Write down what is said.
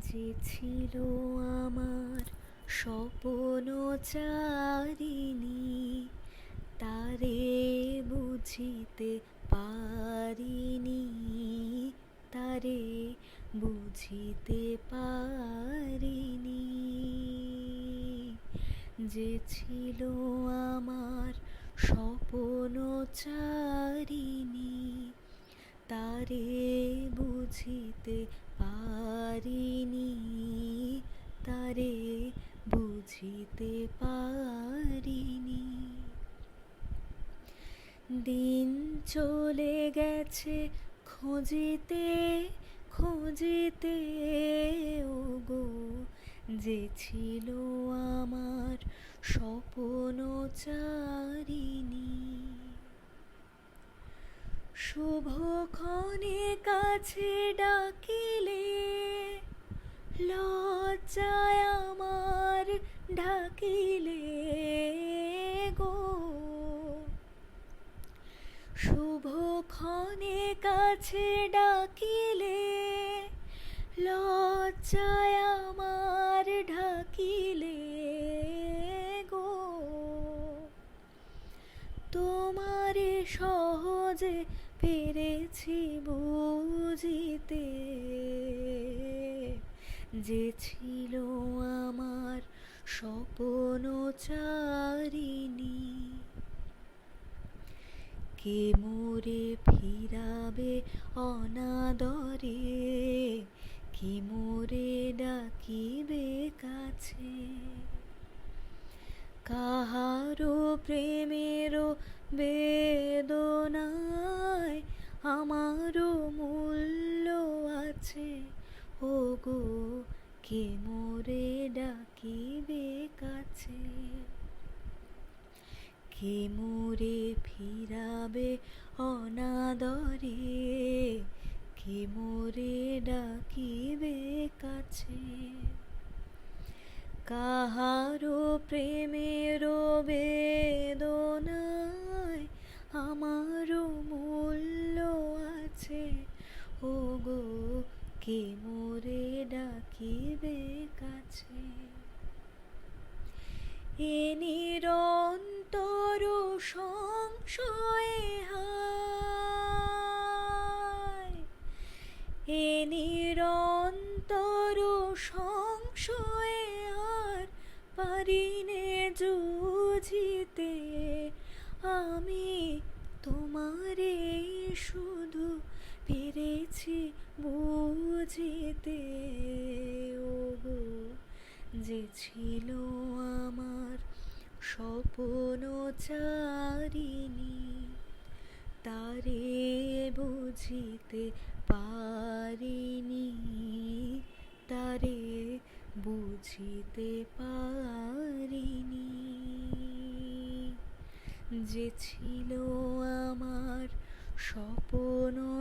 যে ছিল আমার স্বপ্নচারিণী, তারে বুঝিতে পারিনি, তারে বুঝিতে পারিনি। যে ছিল আমার স্বপ্নচারিণী, তারে বুঝিতে পারিনি, তারে বুঝিতে পারিনি। দিন চলে গেছে খুঁজিতে খুঁজিতে, ওগো যে ছিল আমার স্বপ্নচারিণী। শুভক্ষণে কাছে ডাকিলে, লজ্জায় আমার ঢাকিলে গো। শুভক্ষণে কাছে ডাকিলে, লজ্জায় আমার ঢাকিলে গো। তোমারে সহজে পেরেছি বুঝিতে, যে ছিল আমার স্বপ্নচারিণী। কে মোরে ফিরাবে অনাদরে, কে মোরে ডাকিবে কাছে। কাহারো প্রেমেরও বেদনায় আমারও মূল্য আছে, ওগো কে মোরে ডাকিবে কাছে। কে মোরে ফিরাবে অনাদরে, কে মোরে ডাকিবে কাছে। কাহারো প্রেমেরও বেদনায় আমারও মূল্য আছে, ওগো কে মোরে ডাকিবে কাছে। এ নিরন্তর সংশয়ে হায়, এ নিরন্তর সংশয়ে আর পারিনে যুঝিতে। আমি তোমারে শুধু পেরেছি বুঝিতে, ওগো যে ছিল আমার স্বপ্নচারিণী, তারে বুঝিতে পারিনি, তারে বুঝিতে পারিনি। যে ছিল আমার স্বপ্নচারিণী।